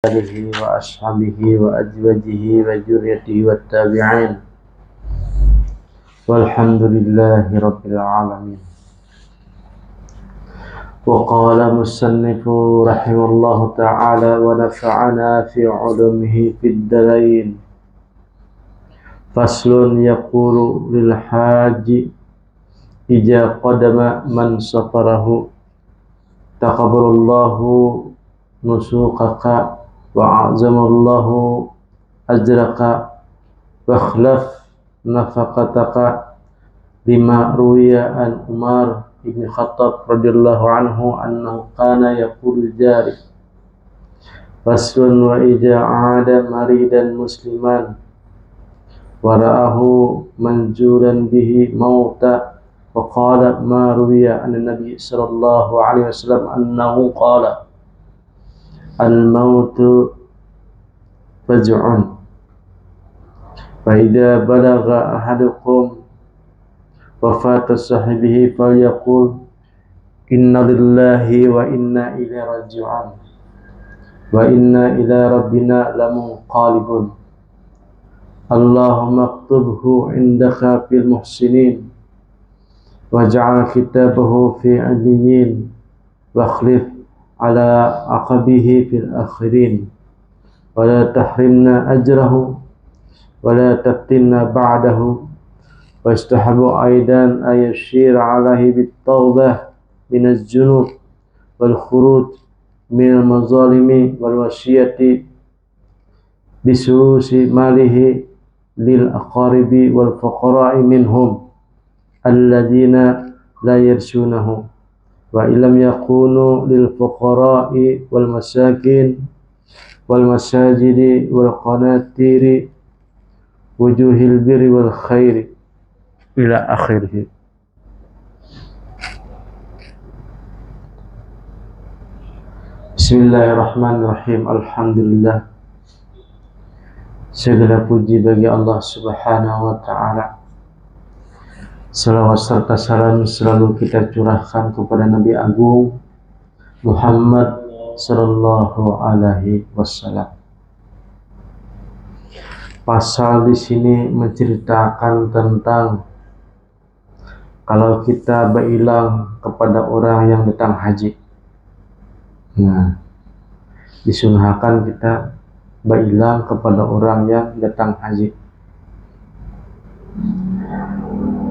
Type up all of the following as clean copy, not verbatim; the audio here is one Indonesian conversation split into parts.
آله وأصحابه وأزواجه وذريته والتابعين والحمد لله رب العالمين. وقال مصنف رحمه الله تعالى ونفعنا في علومه في الدارين. فصل يقول للحاج إذا قدم من سفره تقبل الله نسوقك وأعظم الله أجرك واخلف نفقتك لما روي عن عمر بن الخطاب رضي الله عنه أنه كان يقول ذلك. فصل وإذا عاد مريضا مسلما ورآه منزولا به موتا وقال ما روي عن النبي صلى الله عليه وسلم أنه قال الموت فزع فإذا بلغ أحدكم وفاة صاحبه فليقول إنا لله وإنا إليه راجعون وإنا إلى ربنا لمنقلبون اللهم اكتبه عندك في المحسنين واجعل كتابه في عليين واخلف على عقبه في الآخرين ولا تحرمنا أجره ولا تفتنا بعده واستحب أيضا أن يشير عليه بالتوبة من الذنوب والخروج من المظالم والوصية بسوس ماله للأقارب والفقراء منهم الذين لا يرثونه وإن لم يكونوا للفقراء والمساكين والمساجد والقناطير وجوه البر والخير إلى آخره. Bismillahirrahmanirrahim. Alhamdulillah. Segala puji bagi Allah Subhanahu wa Ta'ala. Salawat serta salam selalu kita curahkan kepada Nabi Agung Muhammad sallallahu alaihi wasallam. Pasal di sini menceritakan tentang kalau kita berilang kepada orang yang datang haji. Nah, disunahkan kita berilang kepada orang yang datang haji.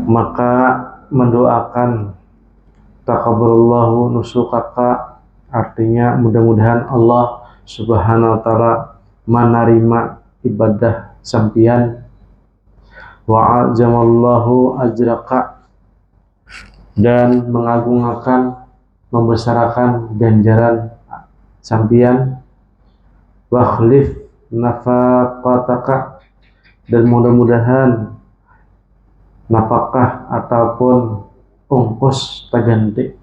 Maka mendoakan taqabbalallahu nusukaka, artinya mudah-mudahan Allah Subhanahu wa Ta'ala menerima ibadah sampian, wa azamallahu ajraka, dan mengagungkan membesarkan ganjaran sampian, wa khlif nafaqataka, dan mudah-mudahan nafkah ataupun ongkos terganti.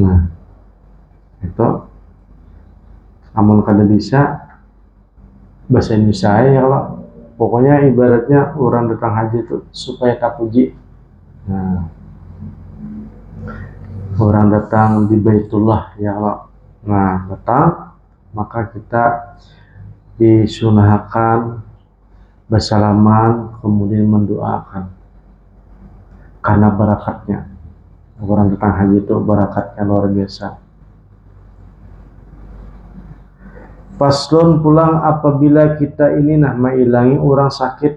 Nah, itu amun kada bisa bahasa Indonesia ya kalau pokoknya ibaratnya orang datang haji itu supaya terpuji. Nah, orang datang di Baitullah ya kalau datang maka kita disunahkan bersalaman kemudian mendoakan karena barakatnya. Orang datang haji itu barakatnya luar biasa. Faslun pulang apabila kita ini mengilangi orang sakit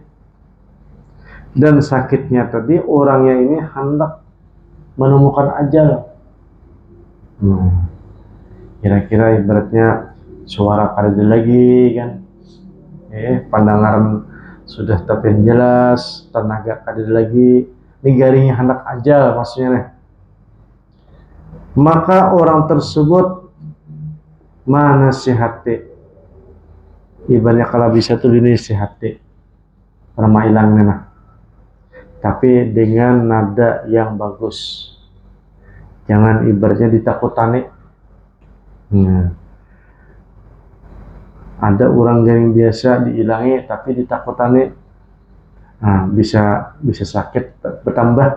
dan sakitnya tadi orangnya ini hendak menemukan ajal. Kira-kira ibaratnya suara kada lagi kan, pandangan sudah tapi jelas, tenaga kada lagi, negarinya hendak ajal maksudnya nih. Maka orang tersebut manasihati, ibaratnya kalau bisa tuh dinasihati ramah ilangnya, tapi dengan nada yang bagus, jangan ibaratnya ditakutani. Ada orang garing biasa diilangi tapi ditakutani, bisa sakit bertambah.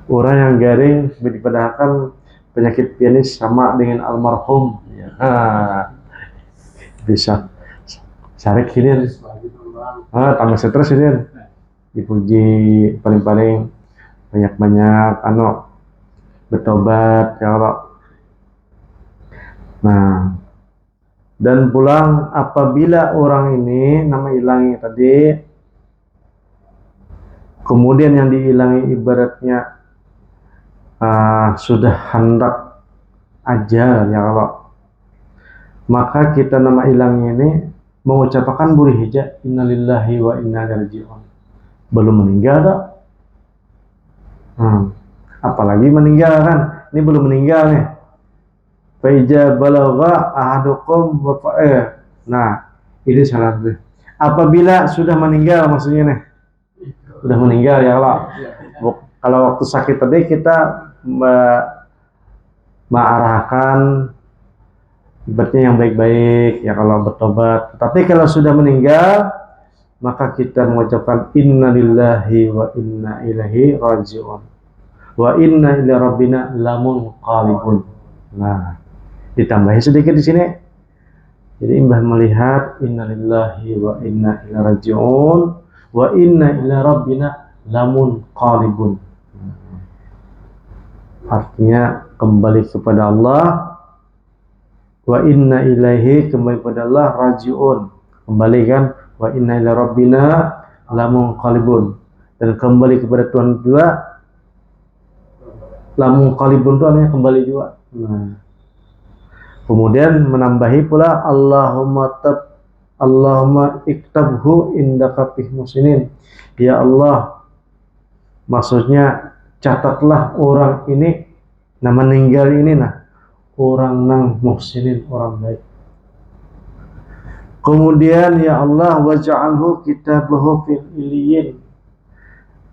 Orang yang garing dipadahkan penyakit pianis sama dengan almarhum. Ya. Bisa sarik ini. Tambah stres ini. Dipuji paling-paling banyak-banyak bertobat ya Allah. Nah, dan pulang apabila orang ini nama hilangnya tadi, kemudian yang dihilangi ibaratnya sudah hendak ajal ya Allah, maka kita nama hilangnya ini mengucapkan boleh hija innalillahi wa inna ilaihi raji'un. Belum meninggal tak? Apalagi meninggal kan? Ini belum meninggal nih. Faija balagha ahadukum nah, ini salah satu. Apabila sudah meninggal maksudnya nih. Sudah meninggal ya Allah. Kalau waktu sakit tadi kita mengarahkan ibaratnya yang baik-baik ya kalau bertobat. Tapi kalau sudah meninggal maka kita mengucapkan innalillahi wa inna ilaihi raji'un. Wa inna ila rabbina lamunqalibun. Nah, ditambahi sedikit di sini. Jadi Mbah melihat innalillahi wa inna ilaihi raji'un wa inna ila rabbina lamunqalibun. Artinya kembali kepada Allah, wa inna ilaihi kembali kepada Allah, raji'un kembali kan, wa inna ila rabbina lamunqalibun, dan kembali kepada Tuhan juga. Lamunqalibun itu artinya kembali juga. Nah, kemudian menambahi pula Allahumma iktabhu indaka fih musinin. Ya Allah, maksudnya catatlah orang ini meninggal ini orang nang muhsinin, orang baik. Kemudian ya Allah waj'alhu kitabahu fil iliyin,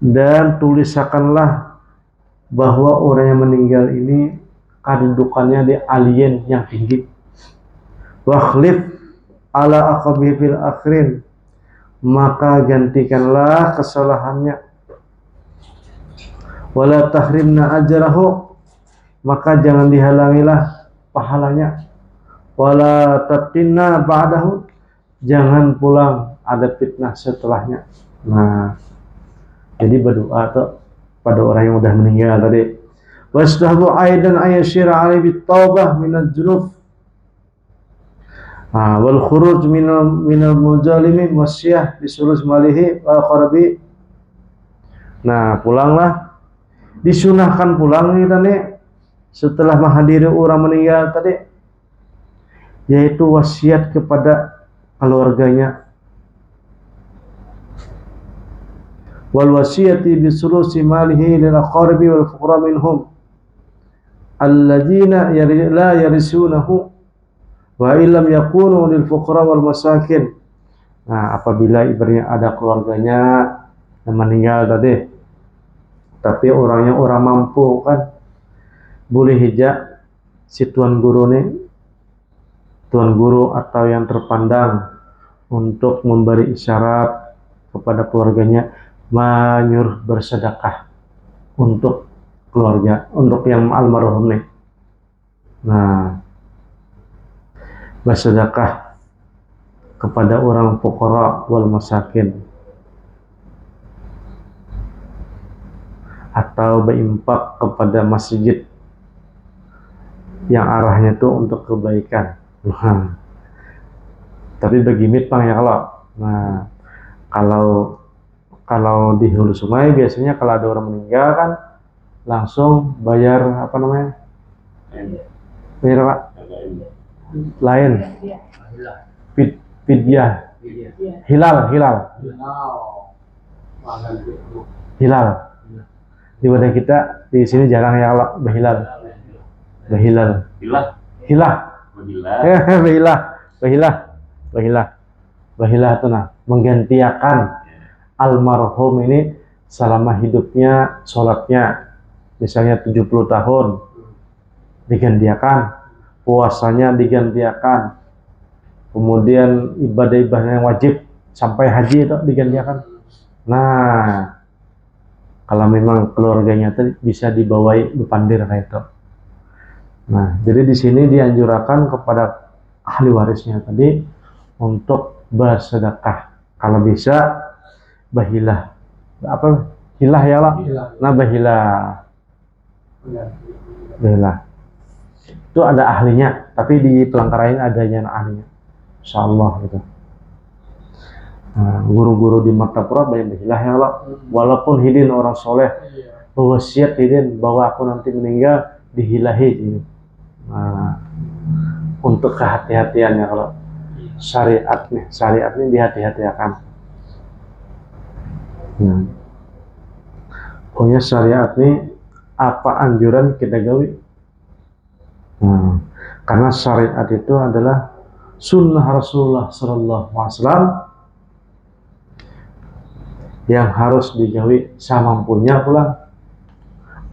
dan tulisakanlah bahwa orang yang meninggal ini kedudukannya di alien yang tinggi. Wakhlif ala aqabihi fil akhirin, maka gantikanlah kesalahannya. Wala tahrimna ajrahu, maka jangan dihalangilah pahalanya. Wala tabtinna ba'dahu, jangan pulang ada fitnah setelahnya. Nah, jadi berdoa tuh pada orang yang udah meninggal tadi. Wastahbu aidan ayasyira alaihi bitaubah minal junub wal khuruj minal mujalimin wasyah bisulus malihi wal kharabi. Nah, pulanglah, disunahkan pulang nih tadi setelah menghadiri orang meninggal tadi, yaitu wasiat kepada keluarganya. Wal wasiyati bisulusi malihi lil aqaribi wal fuqara minhum alladzina la yarisunahu wa illam yakunu lil fuqara wal masakin. Nah, apabila ibaratnya ada keluarganya yang meninggal tadi, tapi orangnya orang mampu kan, boleh hijak si tuan guru atau yang terpandang untuk memberi isyarat kepada keluarganya menyuruh bersedekah untuk keluarga, untuk yang almarhum nih. Nah, bersedekah kepada orang fuqara wal masakin, atau berinfak kepada masjid yang arahnya itu untuk kebaikan. Nah, tapi begini Bang ya kalau di hulu sungai biasanya kalau ada orang meninggal kan langsung bayar bayar Pak? Lain. Fidyah. Hilal. Di wadah kita di sini jarang ya kalau behilal. Bahilah itu menggantikan almarhum ini selama hidupnya, sholatnya misalnya 70 tahun digantikan, puasanya digantikan, kemudian ibadah-ibadah yang wajib sampai haji itu digantikan. Nah, kalau memang keluarganya tadi bisa dibawai bepandir kayak itu. Nah, jadi di sini dianjurkan kepada ahli warisnya tadi untuk bersedekah. Kalau bisa bahilah. Apa? Hilah ya, Pak? Nah, bahilah. Bahilah. Itu ada ahlinya, tapi di Pelangkarain adanya ahlinya. Insyaallah gitu. Nah, guru-guru di Martapura banyak bahilah ya, Pak. Walaupun hidin orang soleh, wasiat hidin bahwa aku nanti meninggal dihilahi ini. Nah, untuk kehati-hatiannya kalau syariat nih dihati-hatikan. Pokoknya syariat nih apa anjuran kita gawi. Karena syariat itu adalah sunnah Rasulullah SAW yang harus digawi samampunya pula.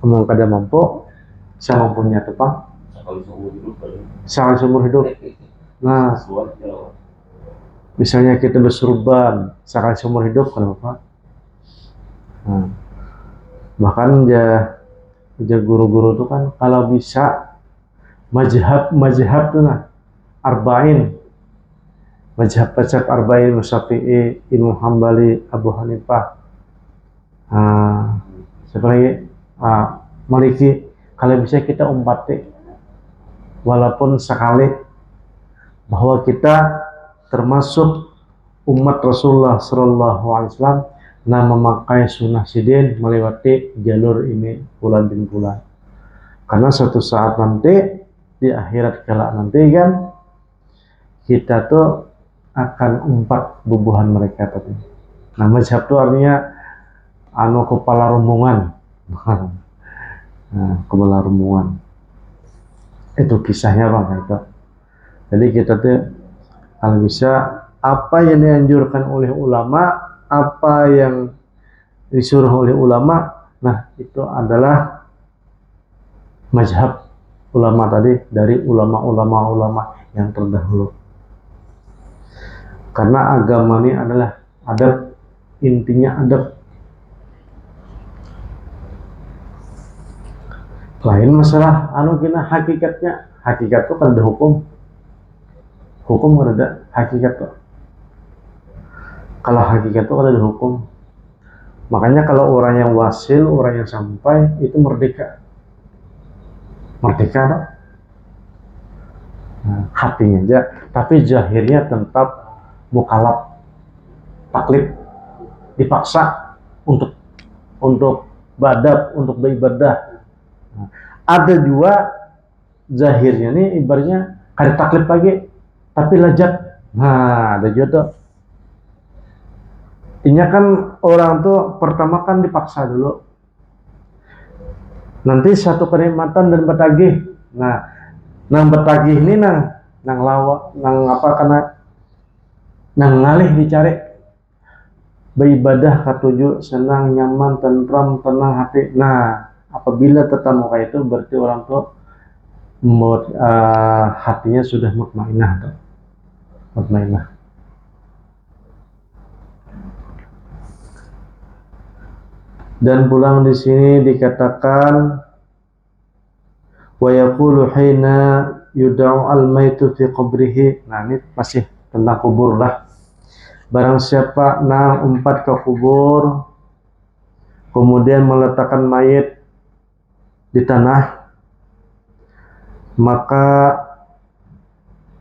Omong kada mampu, samampunya tepat. Sekali seumur hidup. Nah, misalnya kita bersurban sekali seumur hidup, kenapa? Nah, bahkan guru-guru itu kan kalau bisa mazhab tuh nah arba'in, mazhab arba'in, Syafi'i, Imam Hambali, Abu Hanifah, siapa lagi, Maliki. Kalau bisa kita umpati walaupun sekali bahwa kita termasuk umat Rasulullah SAW, nah memakai sunnah sidin melewati jalur ini bulan bin bulan. Karena suatu saat nanti di akhirat kelak nanti kan kita tuh akan umpat bubuhan mereka tadi. Nah, mazhab itu artinya kepala rombongan. Nah, kepala rombongan. Itu kisahnya Bang itu. Jadi kita tuh kalau bisa apa yang dianjurkan oleh ulama, apa yang disuruh oleh ulama, nah itu adalah mazhab ulama tadi dari ulama yang terdahulu. Karena agama ini adalah adab, intinya adab. Lain masalah kena hakikatnya. Hakikat itu kan ada hukum ada hakikat tuh. Kalau hakikat itu ada hukum. Makanya kalau orang yang wasil, orang yang sampai itu merdeka tuh. Nah, hatinya aja, tapi zahirnya tetap mukalaf, taklid, dipaksa untuk badab, untuk beribadah. Nah, ada juga zahirnya nih ibaratnya kada taklid lagi, tapi lajat. Nah, ada juga tuh. Ini kan orang tuh pertama kan dipaksa dulu. Nanti satu kenikmatan dan bertagih. Nah, nang bertagih ini nang ngalih dicari. Beribadah katuju senang, nyaman, tentram, tenang hati. Nah, apabila tetap kayak itu berarti orang tuh hatinya sudah mutmainah tuh. Mutmainah. Dan pulang di sini dikatakan wa yaqulu hina yud'u al-maitu fi qabrihi. Nah, ini masih tentang kubur lah. Barang siapa umpat ke kubur kemudian meletakkan mayit di tanah, maka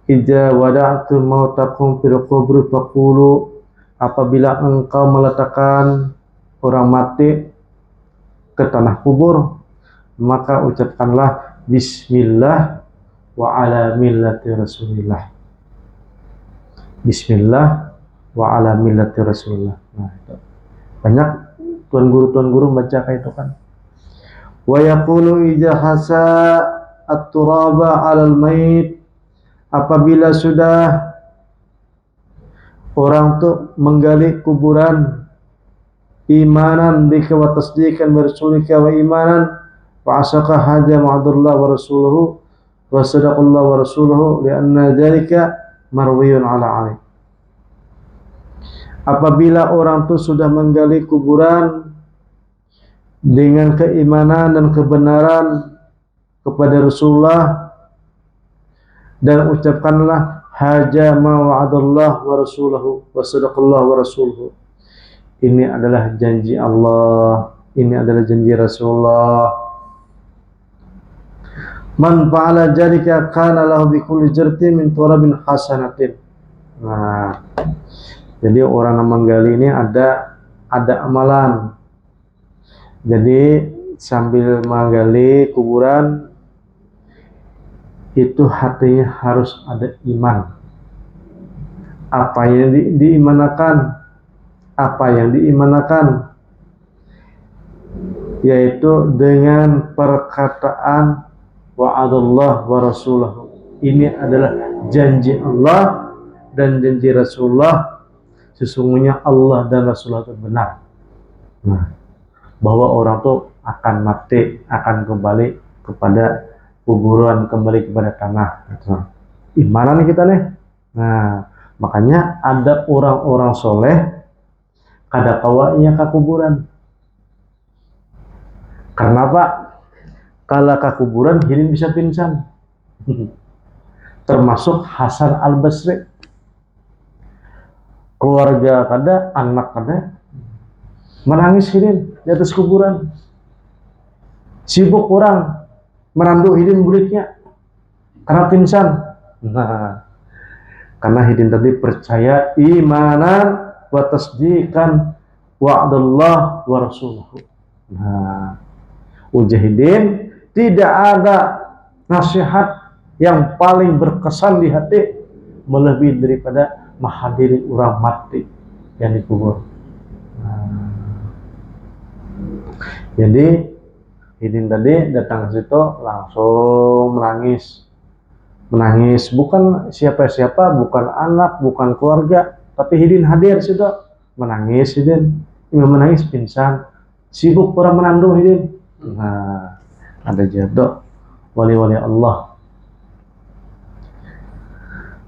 idza wada'tu mautakum fil qabri faqulu, apabila engkau meletakkan orang mati ke tanah kubur, maka ucapkanlah bismillah wa ala millati rasulillah. Bismillah wa ala millati rasulillah. Nah, itu banyak tuan guru baca kayak itu kan. Wa yaqulu idza hasa at-turaba 'ala al-mayit, apabila sudah orang tuh menggali kuburan imanan bika wa tasdiqan bi rasulika wa imanan wa asaka hadza ma'dullah wa rasuluhu wa sadaqallah wa rasuluhu lianna dzalika marwiyun ala alaih. Apabila orang itu sudah menggali kuburan dengan keimanan dan kebenaran kepada Rasulullah dan ucapkanlah haja ma wa'adallah wa rasuluhu wa sadaqallah wa rasuluhu. Ini adalah janji Allah, ini adalah janji Rasulullah. Man fa'ala dzalika kana lahu bi kulli jartin min turabin hasanatin. Nah, jadi orang yang menggali ini ada amalan. Jadi sambil menggali kuburan itu hatinya harus ada iman. Apa yang diimanakan? Apa yang diimanakan? Yaitu dengan perkataan wa'adallah wa rasuluhu. Ini adalah janji Allah dan janji Rasulullah. Sesungguhnya Allah dan Rasulullah itu benar. Nah, bahwa orang tuh akan mati, akan kembali kepada kuburan, kembali kepada tanah. Imanan kita nih. Nah, makanya ada orang-orang soleh kada kawainya ke kuburan. Karena apa? Kalau ke kuburan hidin bisa pingsan. Termasuk Hasan Al-Basri. Keluarga kada, anak kada menangis hidin di atas kuburan. Sibuk orang menandu hidin muridnya karena pingsan. Nah, karena hidin tadi percaya imanan wa tasdiqan wa'adallah wa rasuluhu. Nah, ujahidin tidak ada nasihat yang paling berkesan di hati melebihi daripada menghadiri orang mati yang dikubur. Nah, jadi Hidin tadi datang ke situ langsung menangis, bukan siapa-siapa, bukan anak, bukan keluarga, tapi Hidin hadir situ menangis. Hidin menangis pingsan, sibuk orang menandu Hidin. Nah, ada jadok wali-wali Allah.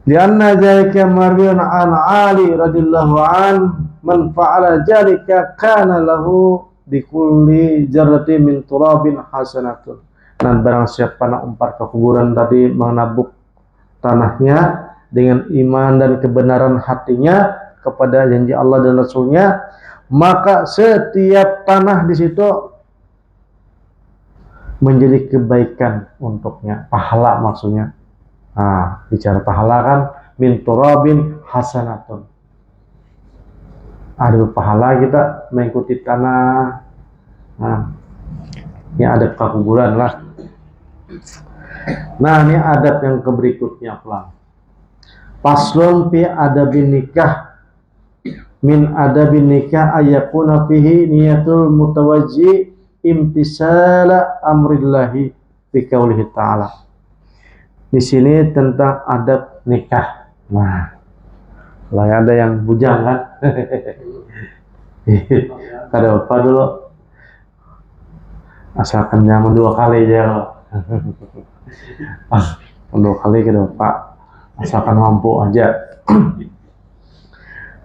Lianna dzalika marwiun an Ali radhiyallahu an man fa'ala dzalika kana lahu bi kulli jarratin min turabin hasanatun. Dan barang siapa nak umpar ke kuburan tadi menabuk tanahnya dengan iman dan kebenaran hatinya kepada janji Allah dan Rasulnya, maka setiap tanah di situ menjadi kebaikan untuknya, pahala maksudnya. Nah, bicara pahala kan min turabin hasanatun. Ada pahala kita mengikuti tanah. Nah, ini adab kuburan lah. Nah, ini adab yang berikutnya pelan. Paslon fi adabin nikah. Min adabin nikah ayakuna fihi niyatul mutawajji imtisala amrillahi fi qaulihi ta'ala. Di sini tentang adab nikah. Nah, kalau ada yang bujang kan? Kada apa dulu. Asalkan jangan 2 kali aja. 2 kali kada apa. Asalkan mampu aja.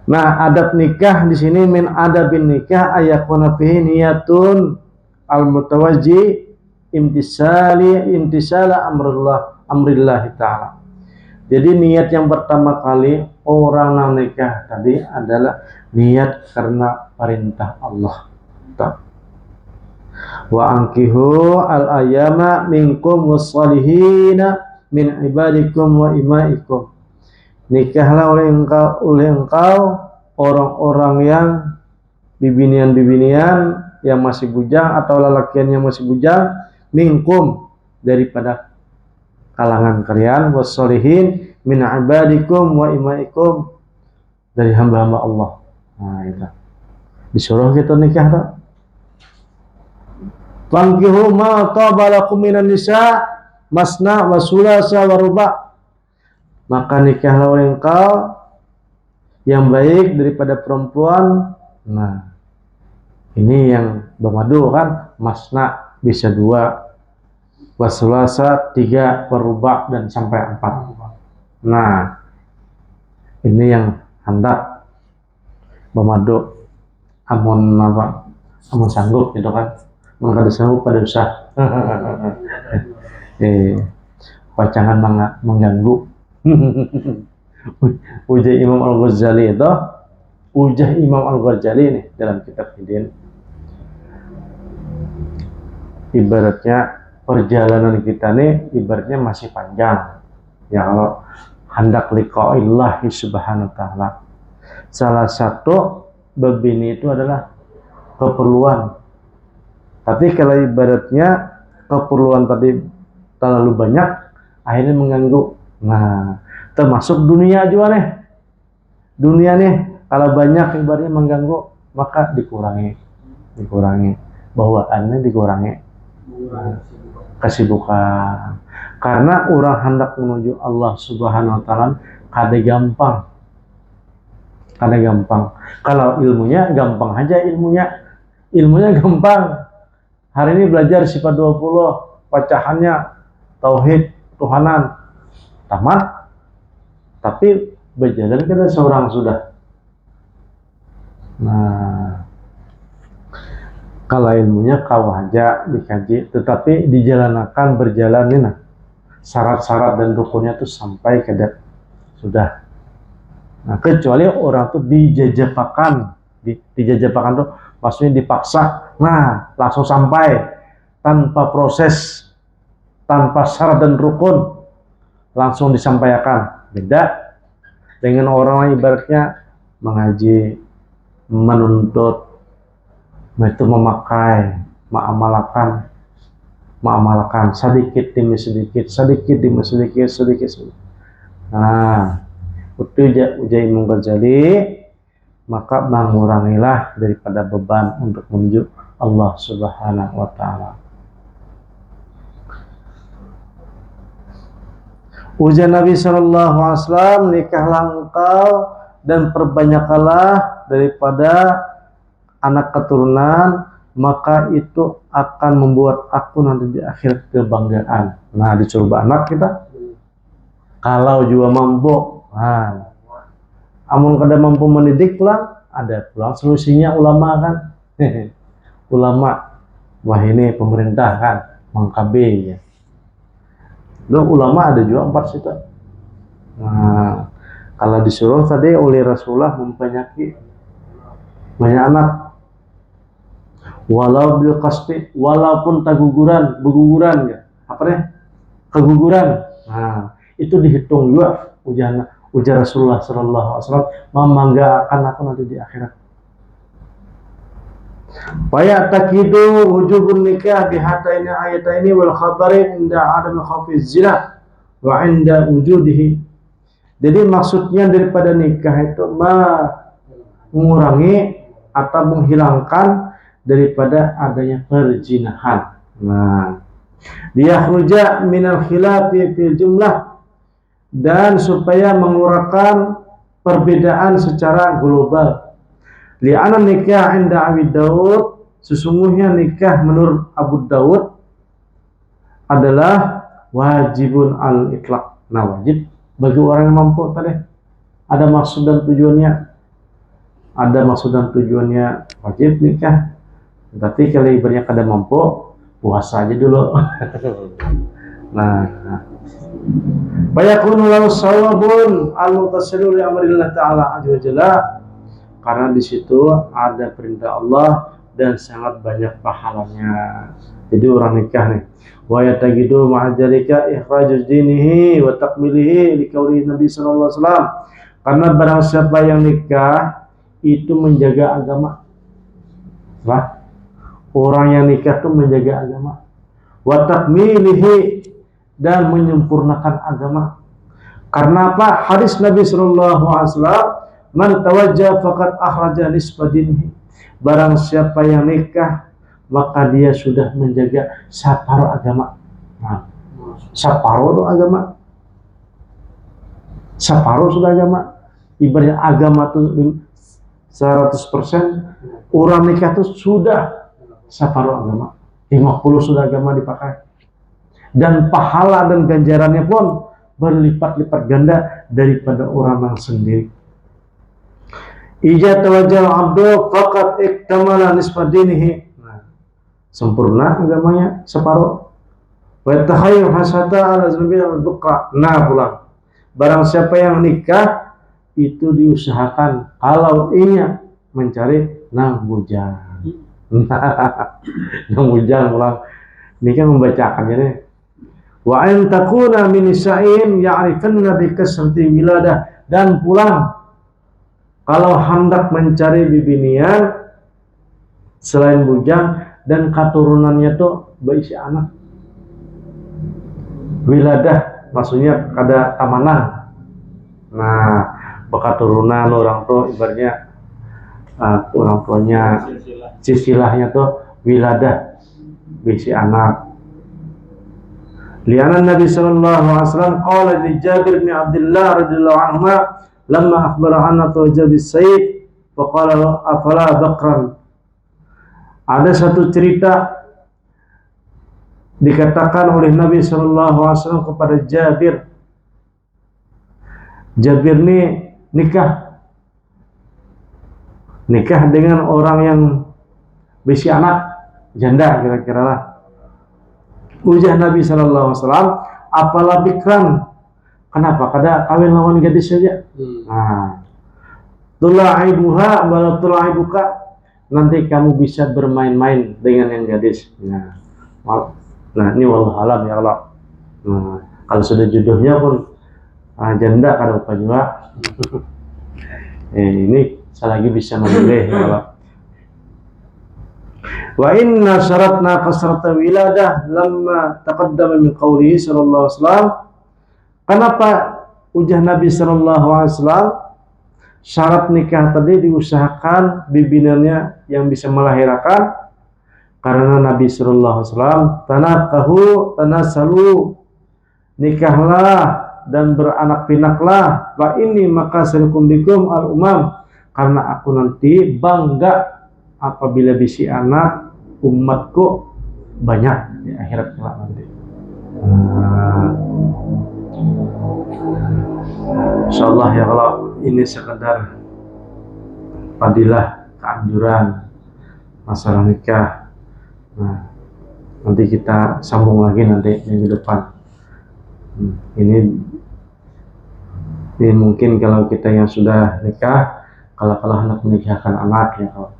Nah, adab nikah di sini min adabin nikah ayakuna fihi niyatun al-mutawajji imtisala amrillahi ta'ala. Jadi niat yang pertama kali orang yang nikah tadi adalah niat karena perintah Allah. Wa ankihu al-ayama minkum wassalihina min ibadikum wa imaikum. Nikahlah oleh engkau orang-orang yang bibinian-bibinian yang masih bujang atau lelakian yang masih bujang, minkum daripada kalangan kalian, wassalihin min ibadikum wa imaikum dari hamba-hamba Allah. Nah, itu disuruh kita nikah tak? Fankihu ma taba lakum minan nisa masna wa sulasa wa ruba. Maka nikahlah oleh engkau yang baik daripada perempuan. Nah, ini yang bermadu kan, masna bisa 2, wasulasa 3, perubah dan sampai 4. Nah, ini yang hendak bermadu. Amun apa? Amun sanggup gitu kan? Maka sanggup pada usah. Eh, pacangan mengganggu. Ujar Imam Al-Ghazali itu, ujar Imam Al-Ghazali nih dalam kitab ini, ibaratnya perjalanan kita nih ibaratnya masih panjang. Ya kalau hendak liqa'illahi subhanahu wa ta'ala. Salah satu bab ini itu adalah keperluan. Tapi kalau ibaratnya keperluan tadi terlalu banyak, akhirnya mengganggu. Nah, termasuk dunia juga nih. Dunia nih, kalau banyak ibaratnya mengganggu, maka dikurangi. Bawaannya dikurangi. Kesibukan. Karena orang hendak menuju Allah subhanahu wa ta'ala kada gampang. Kalau ilmunya gampang aja ilmunya gampang. Hari ini belajar sifat 20, pecahannya tauhid Tuhanan tamat, tapi berjalan kita seorang sudah. Nah, kalau ilmunya kau aja dikaji, tetapi dijalankan berjalan ini, nah, syarat-syarat dan rukunnya tuh sampai ke sudah. Nah, kecuali orang tuh dijajapakan tuh maksudnya dipaksa, nah langsung sampai tanpa proses, tanpa syarat dan rukun langsung disampaikan. Beda dengan orang yang ibaratnya mengaji, menuntut, itu memakai, mengamalkan sedikit demi sedikit. Nah, ujar Imam Ghazali, maka mengurangilah daripada beban untuk menuju Allah subhanahu wa ta'ala. Ujar Nabi SAW, nikahlah engkau dan perbanyaklah daripada anak keturunan, maka itu akan membuat aku nanti di akhir kebanggaan. Nah, dicoba anak kita, kalau juga mampu, nah, amun kada mampu mendidik pulang, ada pulang solusinya ulama kan. Ulama, wah ini pemerintah kan, mengkabe ya. Loh, ulama ada juga 4 situ. Nah, kalau disuruh tadi oleh Rasulullah mempenyaki banyak anak, walau bil kasbi, walaupun beguguran ya, apa nih? Keguguran. Nah, itu dihitung juga ujar Rasulullah sallallahu alaihi wasallam, membanggakan aku nanti di akhirat. Faya takidu wujubun nikah bihataini ayataini wal khabari inda adam khafiz zina wa inda wujudihi. Jadi maksudnya daripada nikah itu mengurangi atau menghilangkan daripada adanya perzinahan. Nah, dia khruja minal khilafi fil jumlah, dan supaya mengurangkan perbedaan secara global. Li'anna nikah inda Abi Daud, sesungguhnya nikah menurut Abu Daud adalah wajibun al-itlaq. Nah, wajib bagi orang yang mampu tadi. Ada maksud dan tujuannya wajib nikah. Tapi kalau ibaratnya kada mampu, puasa aja dulu. Nah, bayakunu lahu sawabun al-muttasilu li amrillah ta'ala azza wa jalla, karena di situ ada perintah Allah dan sangat banyak pahalanya. Jadi orang nikah nih, wa yatajidu ma'adzalika ikhrajuz dinihi wa takmilihi li qauli Nabi sallallahu alaihi wasallam, karena barang siapa yang nikah itu menjaga agama. Wah, orang yang nikah itu menjaga agama, wa takmilihi, dan menyempurnakan agama. Karena apa? Hadis Nabi sallallahu alaihi wasallam, man tawajjah faqad akhraja nisfa dinihi. Barang siapa yang nikah, maka dia sudah menjaga separuh agama. Nah, separuh itu agama. Separuh sudah agama. Ibaratnya agama itu 100%, orang nikah itu sudah separuh agama. 50 sudah agama dipakai. Dan pahala dan ganjarannya pun berlipat-lipat ganda daripada orang yang sendiri. Ija tawajjal abdu faqad iktamala nisfa dinihi. Nah, sempurna agamanya separuh. Wa takhayyur hasata ala zambil al-buqa. Nah, pulang. Barang siapa yang nikah itu diusahakan kalau ingin mencari nang bujang. Nang bujang pulang. Ini kan membacakan ini. Wa an takuna min nisa'in ya'rifanna bi kasrati wiladah, dan pulang kalau hendak mencari bibinian selain bujang dan keturunannya tuh berisi anak. Wiladah maksudnya kada tamanang. Nah, keturunan orang tuh ibaratnya orang tuanya silsilahnya tuh wiladah berisi anak. Li'anna Nabi sallallahu alaihi wasallam qala li Jabir bin Abdullah radhiyallahu anhu lamma akhbara anna tawajjah bis-sayf fa qala afala baqran. Ada satu cerita dikatakan oleh Nabi sallallahu alaihi wasallam kepada Jabir. Jabir ini nikah dengan orang yang berisi anak, janda kira-kira lah. Ujah Nabi sallallahu alaihi wasallam, apalah bikran? Kenapa kada kawin lawan gadis saja? Nah, tulaibuha wala tulaibuka. Nanti kamu bisa bermain-main dengan yang gadis. Nah, ini wallahu alam ya Allah. Nah, kalau sudah jodohnya pun janda kada apa juga. Ini selagi bisa memilih ya Allah. Wa inna syaratna kasrata wiladah lamma taqaddama min qawlihi sallallahu alaihi wasallam. Kenapa ujah Nabi sallallahu alaihi wasallam syarat nikah tadi diusahakan bibinannya yang bisa melahirkan? Karena Nabi sallallahu alaihi wasallam tanakahu tanasalu, nikahlah dan beranak pinaklah, wa ini maka salukum bikum al umam, karena aku nanti bangga apabila bisi anak umatku banyak di akhirat kelak nanti. Insyaallah ya Allah, ini sekedar fadilah keanjuran masalah nikah. Nah, nanti kita sambung lagi nanti minggu depan. Ini mungkin kalau kita yang sudah nikah, kalau hendak menikahkan anak ya kalau.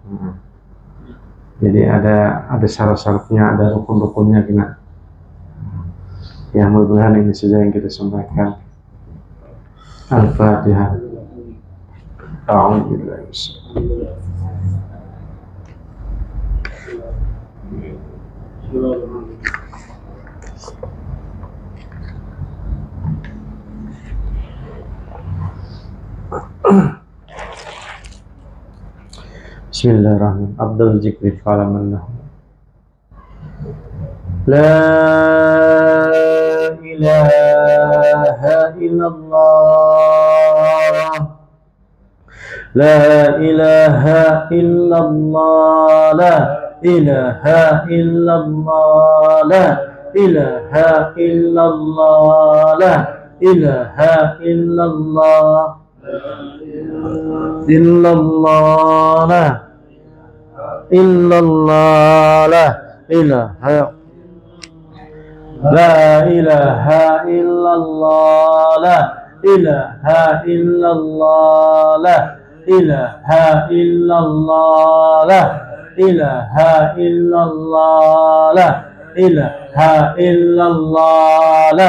Jadi ada syarat-syaratnya, ada rukun-rukunnya kena. Ya, mudah-mudahan ini saja yang kita sampaikan. Al-Fatihah. A'udzubillahi Bismillahirrahmanirrahim. Abdul Zikri Falamannahu. La ilaha illallah. La ilaha illallah. La ilaha illallah. La ilaha illallah. La ilaha illallah. Illallah. Illallah la ilaha la ilaha illallah la ilaha illallah la ilaha illallah la ilaha illallah la ilaha illallah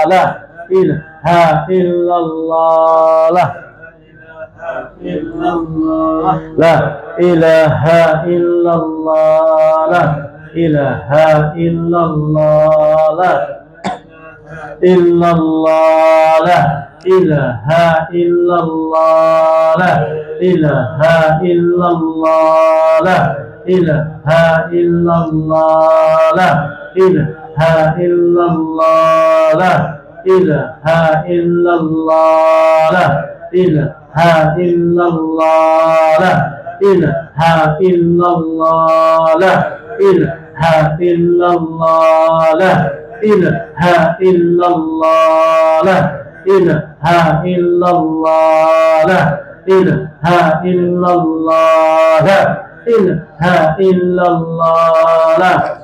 la ilaha illallah la ilaha illallah la la ilaha illallah la ilaha illallah la illallah la ilaha illallah la ilaha illallah la ilaha illallah la ilaha illallah la ilaha illallah la ilaha illallah la ilaha illallah la ilaha illallah la ilaha illallah la ilaha illallah la ilaha illallah la ilaha illallah la